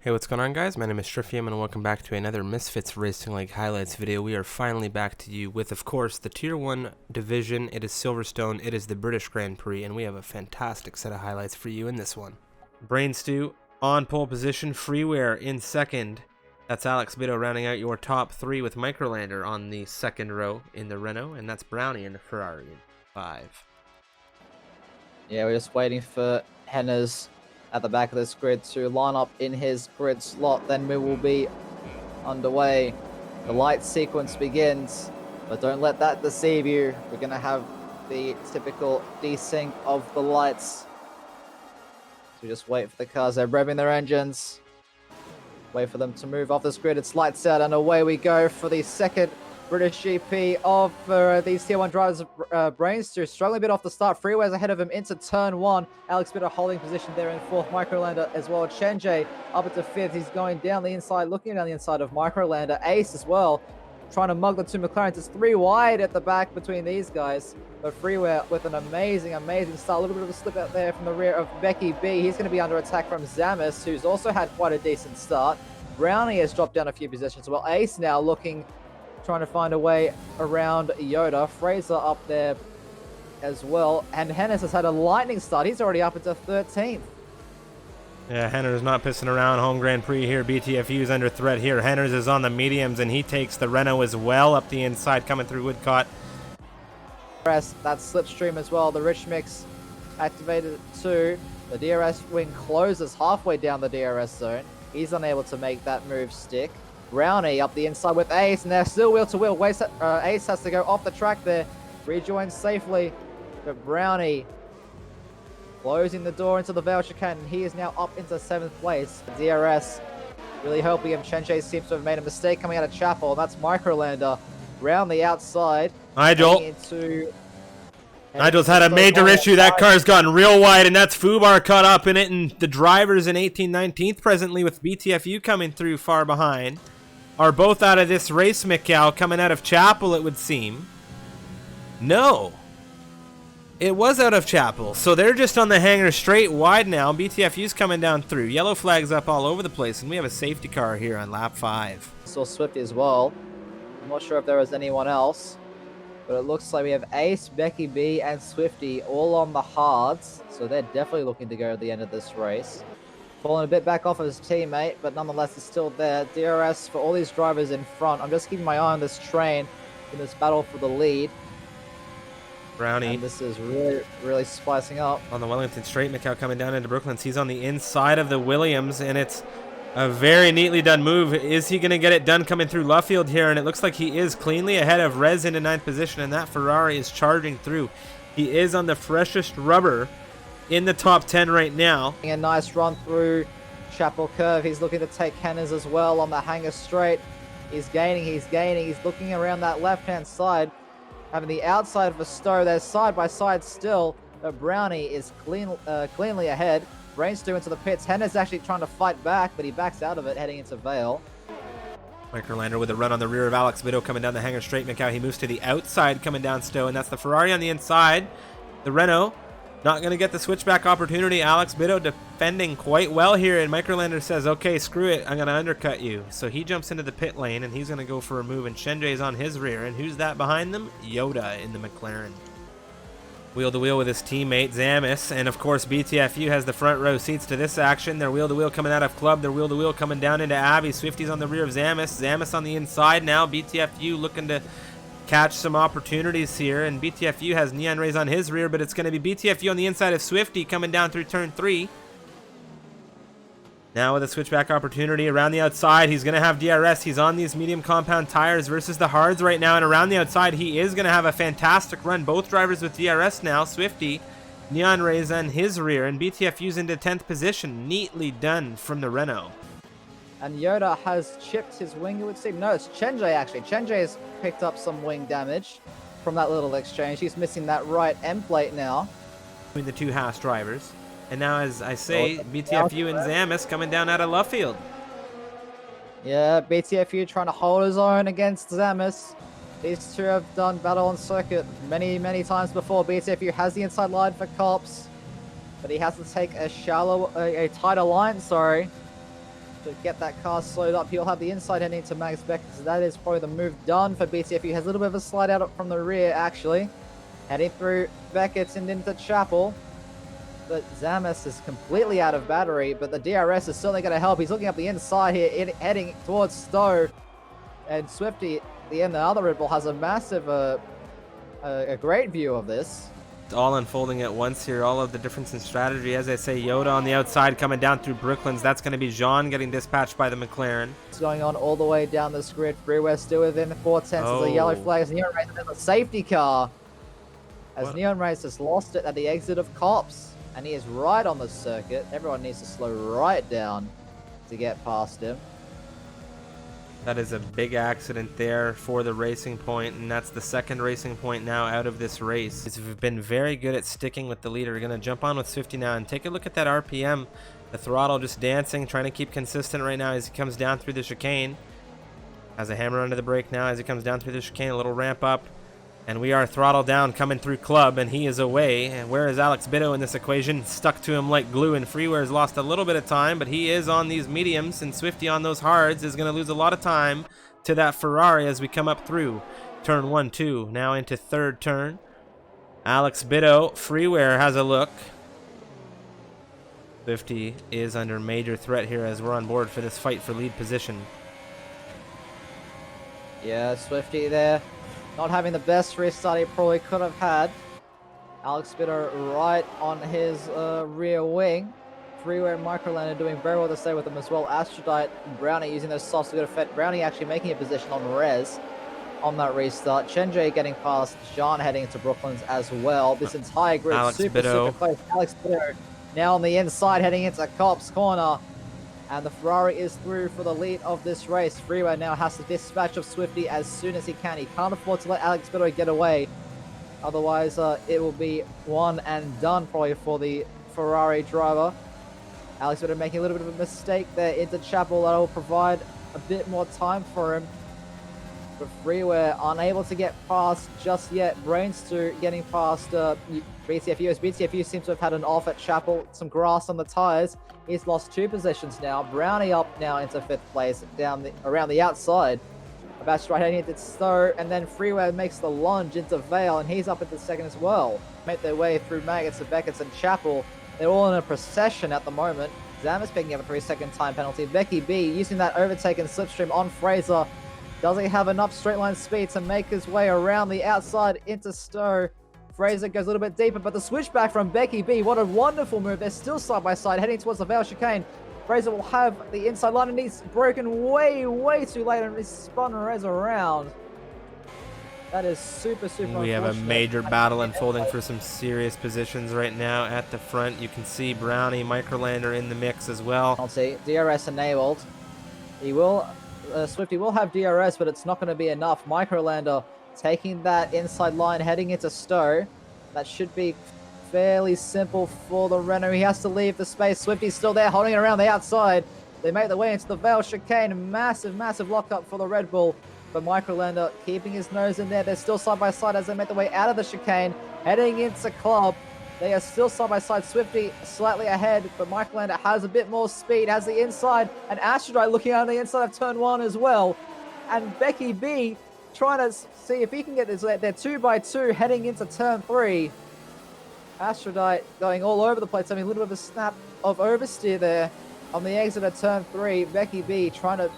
Hey, what's going on, guys? My name is Shrifium and welcome back to another Misfits Racing League highlights video. We are finally back to you with, of course, the Tier 1 division. It is Silverstone, it is the British Grand Prix, and we have a fantastic set of highlights for you in this one. Brain Stew on pole position, Freeware in second. That's Alex Bido rounding out your top three with Microlander on the second row in the Renault, and that's Brownie in the Ferrari in 5. Yeah, we're just waiting for Henner's at the back of this grid to line up in his grid slot. Then we will be underway. The light sequence begins, but don't let that deceive you. We're going to have the typical desync of the lights. So just wait for the cars. They're revving their engines. Wait for them to move off this grid. It's lights out, and away we go for the second British GP of these Tier 1 drivers. Brains struggling a bit off the start. Freeware's ahead of him into turn 1. Alex Bitter holding position there in 4th. Microlander as well. Chenjay up into 5th. He's going down the inside, looking down the inside of Microlander. Ace as well, trying to mug the two McLarens. It's 3 wide at the back between these guys. But Freeware with an amazing start. A little bit of a slip out there from the rear of Becky B. He's going to be under attack from Zamis, who's also had quite a decent start. Brownie has dropped down a few positions. Well, Ace now trying to find a way around Yoda. Fraser up there as well. And Hennis has had a lightning start. He's already up into 13th. Yeah, Henners not pissing around. Home Grand Prix here. BTFU's under threat here. Henners is on the mediums, and he takes the Renault as well up the inside, coming through Woodcott. That slipstream as well. The Rich Mix activated too. The DRS wing closes halfway down the DRS zone. He's unable to make that move stick. Brownie up the inside with Ace, and they're still wheel to wheel. Ace has to go off the track there. Rejoins safely, but Brownie closing the door into the Vale chicane, and he is now up into 7th place. DRS really helping him. Chenjay seems to have made a mistake coming out of Chapel, and that's Microlander round the outside. Nigel's had a major issue. That car's gotten real wide, and that's Fubar caught up in it, and the drivers in 18th, 19th presently with BTFU coming through far behind are both out of this race, Mikal, coming out of Chapel, it would seem. No. It was out of Chapel, so they're just on the hanger straight wide now. BTFU's coming down through. Yellow flags up all over the place, and we have a safety car here on lap 5. Saw Swifty as well. I'm not sure if there was anyone else, but it looks like we have Ace, Becky B, and Swifty all on the hards, so they're definitely looking to go at the end of this race. Falling a bit back off of his teammate, but nonetheless is still there. DRS for all these drivers in front. I'm just keeping my eye on this train in this battle for the lead. Brownie. And this is really spicing up. On the Wellington straight, Mikal coming down into Brooklands. He's on the inside of the Williams, and it's a very neatly done move. Is he going to get it done coming through Luffield here? And it looks like he is cleanly ahead of Rez into 9th position, and that Ferrari is charging through. He is on the freshest rubber in the top 10 right now. A nice run through Chapel Curve. He's looking to take Henners as well on the hanger straight. He's gaining. He's looking around that left-hand side, having the outside of a Stowe. They're side by side still, but Brownie is cleanly ahead. Brains due into the pits. Henner's actually trying to fight back, but he backs out of it, heading into Vale. Microlander with a run on the rear of Alex Bido coming down the hanger straight. Mikal, he moves to the outside coming down Stowe, and that's the Ferrari on the inside. The Renault not going to get the switchback opportunity. Alex Bido defending quite well here, and Microlander says, okay, screw it, I'm going to undercut you. So he jumps into the pit lane, and he's going to go for a move, and Chenjay's on his rear. And who's that behind them? Yoda in the McLaren. Wheel to wheel with his teammate Zamis, and of course BTFU has the front row seats to this action. They're wheel to wheel coming out of Club. They're wheel to wheel coming down into Abbey. Swifty's on the rear of Zamis. Zamis on the inside now. BTFU looking to catch some opportunities here, and BTFU has Neon Rays on his rear, but it's going to be BTFU on the inside of Swifty coming down through turn 3. Now with a switchback opportunity around the outside, he's going to have DRS. He's on these medium compound tires versus the hards right now, and around the outside he is going to have a fantastic run. Both drivers with DRS now. Swifty, Neon Rays on his rear, and BTFU's into 10th position. Neatly done from the Renault. And Yoda has chipped his wing, it would seem. No, it's Chenjay actually. Chenjay has picked up some wing damage from that little exchange. He's missing that right end plate now. Between the two Haas drivers. And now, as I say, BTFU and Zamis coming down out of Luffield. Yeah, BTFU trying to hold his own against Zamis. These two have done battle on circuit many times before. BTFU has the inside line for Cops, but he has to take a tighter line, sorry. to get that car slowed up. He'll have the inside heading into Max Beckett, so that is probably the move done for BTF. He has a little bit of a slide out from the rear, actually. Heading through Beckett and into Chapel. But Zamas is completely out of battery, but the DRS is certainly going to help. He's looking up the inside here, heading towards Stowe. And Swifty, the other Red Bull, has a massive, a great view of this. It's all unfolding at once here, all of the difference in strategy. As I say, Yoda on the outside coming down through Brooklands. That's going to be Jean getting dispatched by the McLaren. It's going on all the way down this grid. Freeway still within 4/10 of the yellow flag as Neon Race has a safety car. As Neon Race has lost it at the exit of Cops. And he is right on the circuit. Everyone needs to slow right down to get past him. That is a big accident there for the Racing Point, and that's the second Racing Point now out of this race. He's been very good at sticking with the leader. We're going to jump on with Swifty now and take a look at that RPM. The throttle just dancing, trying to keep consistent right now as he comes down through the chicane. Has a hammer under the brake now as he comes down through the chicane, a little ramp up. And we are throttle down coming through Club, and he is away. And where is Alex Bitto in this equation? Stuck to him like glue, and Freeware's lost a little bit of time, but he is on these mediums, and Swifty on those hards is going to lose a lot of time to that Ferrari as we come up through turn 1, 2. Now into third turn. Alex Bitto, Freeware has a look. Swifty is under major threat here as we're on board for this fight for lead position. Yeah, Swifty there. Not having the best restart he probably could have had. Alex Bitter right on his rear wing. Freeway and Microlander doing very well to stay with him as well. Astrodite and Brownie using those softs to good effect. Brownie actually making a position on Rez on that restart. Chenjay getting past Jean heading into Brooklands as well. This entire grid super close. Alex Bitter now on the inside heading into Cops Corner. And the Ferrari is through for the lead of this race. Freeway now has to dispatch of Swifty as soon as he can. He can't afford to let Alex Bitter get away. Otherwise, it will be one and done probably for the Ferrari driver. Alex Bitter making a little bit of a mistake there into Chapel. That will provide a bit more time for him. But Freeway unable to get past just yet. Brainster getting past BTFU. As BTFU seems to have had an off at Chapel. Some grass on the tires. He's lost 2 positions now. Brownie up now into 5th place around the outside. About right heading into Stowe, and then Freeway makes the lunge into Vale, and he's up into 2nd as well. Make their way through Maggots and Beckett's and Chapel. They're all in a procession at the moment. Zamas picking up a 3-second time penalty. Becky B using that overtake and slipstream on Fraser. Does he have enough straight line speed to make his way around the outside into Stowe? Fraser goes a little bit deeper, but the switchback from Becky B, what a wonderful move. They're still side by side, heading towards the Vale chicane. Fraser will have the inside line, and he's broken way, way too late, and he's spun Rez around. That is super We have a major battle unfolding for some serious positions right now at the front. You can see Brownie, Microlander in the mix as well. I'll see DRS enabled. He will, Swifty will have DRS, but it's not going to be enough. Microlander taking that inside line, heading into Stowe. That should be fairly simple for the Renault. He has to leave the space. Swifty's still there, holding it around the outside. They make their way into the Vale chicane. Massive, massive lockup for the Red Bull. But Microlander keeping his nose in there. They're still side by side as they make their way out of the chicane, heading into Club. They are still side by side. Swifty slightly ahead, but Microlander has a bit more speed, has the inside, and Astrodite looking out on the inside of turn 1 as well. And Becky B trying to see if he can get this. They're 2x2 heading into turn 3. Astrodite going all over the place, having a little bit of a snap of oversteer there on the exit of turn 3. Becky B trying to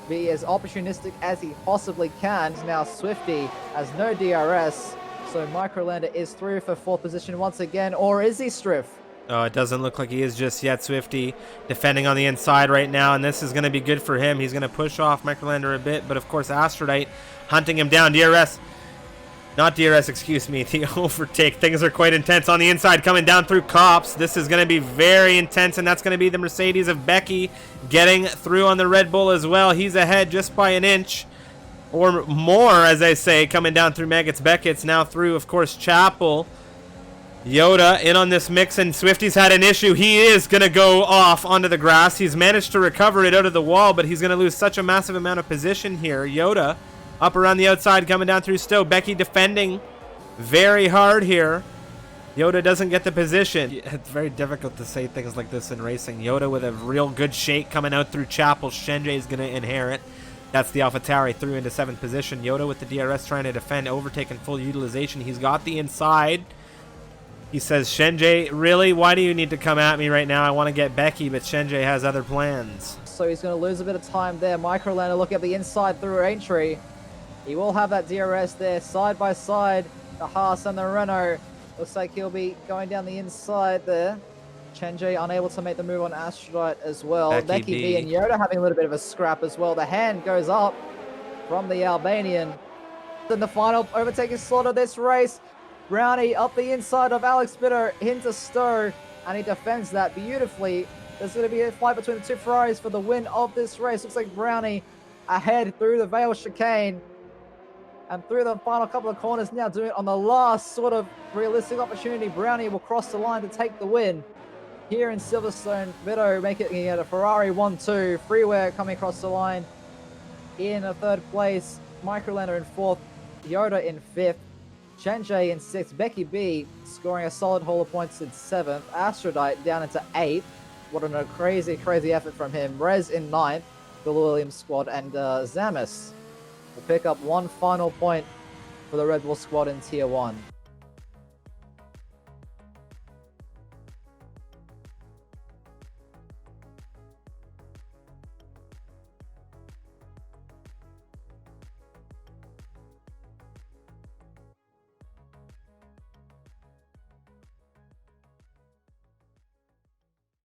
be as opportunistic as he possibly can. Now Swifty has no DRS, so Microlander is through for 4th position once again, or is he, Striff? Oh, it doesn't look like he is just yet. Swifty defending on the inside right now, and this is going to be good for him. He's going to push off Microlander a bit, but of course Astrodite hunting him down. Excuse me, the overtake. Things are quite intense on the inside coming down through Cops. This is going to be very intense, and that's going to be the Mercedes of Becky getting through on the Red Bull as well. He's ahead just by an inch or more, as I say, coming down through Maggots. Beckett's now through, of course, Chapel. Yoda in on this mix, and Swifty's had an issue. He is going to go off onto the grass. He's managed to recover it out of the wall, but he's going to lose such a massive amount of position here. Yoda up around the outside coming down through Stowe. Becky defending very hard here. Yoda doesn't get the position. It's very difficult to say things like this in racing. Yoda with a real good shake coming out through Chapel. Shenjay is going to inherit. That's the AlphaTauri through into 7th position. Yoda with the DRS trying to defend, overtaking full utilization. He's got the inside. He says, Shenjay, really? Why do you need to come at me right now? I want to get Becky, but Shenjay has other plans. So he's going to lose a bit of time there. Microlander looking at the inside through entry. He will have that DRS there, side by side. The Haas and the Renault. Looks like he'll be going down the inside there. Shenjay unable to make the move on Astrolite as well. Becky B and Yoda having a little bit of a scrap as well. The hand goes up from the Albanian. Then the final overtaking slot of this race. Brownie up the inside of Alex Bitter into Stowe, and he defends that beautifully. There's going to be a fight between the two Ferraris for the win of this race. Looks like Brownie ahead through the Vale chicane and through the final couple of corners, now doing it on the last sort of realistic opportunity. Brownie will cross the line to take the win here in Silverstone. Bitter making it a Ferrari 1-2. Freeware coming across the line in a 3rd place. Microlander in 4th. Yoda in 5th. Shenjay in 6th. Becky B scoring a solid haul of points in 7th. Aphrodite down into 8th. What a crazy, crazy effort from him. Rez in 9th. The Williams squad. And Zamis will pick up one final point for the Red Bull squad in Tier 1.